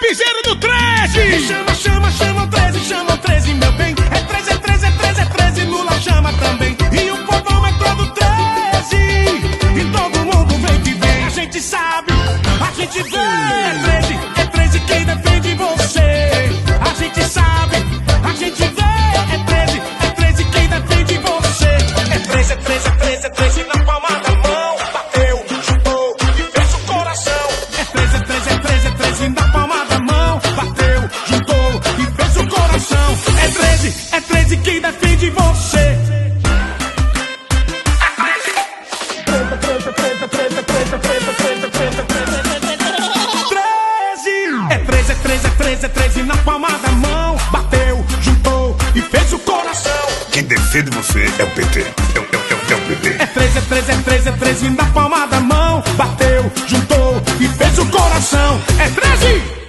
piseiro do 13. Chama, chama, chama o 13, meu bem. É 13, é 13, é 13, é 13, Lula chama também. E o povão é todo 13. E todo mundo vem que vem. A gente sabe, a gente vê. É 13 quem defende você. A gente sabe, a gente vê. É 13 quem defende você. É 13, é 13, é 13, é 13 na palma da mão. Bateu, chutou e fez o coração. É 13, é 13, é 13, é 13 na palma da mão. Bateu, juntou e fez o coração. É 13 quem defende você. É 13, é 13, é 13, é 13 na palma da mão. Bateu, juntou e fez o coração. Quem defende você é o PT. É o PT. É 13, é 13, é 13, é 13 na palma da mão. Bateu, juntou e fez o coração. É 13!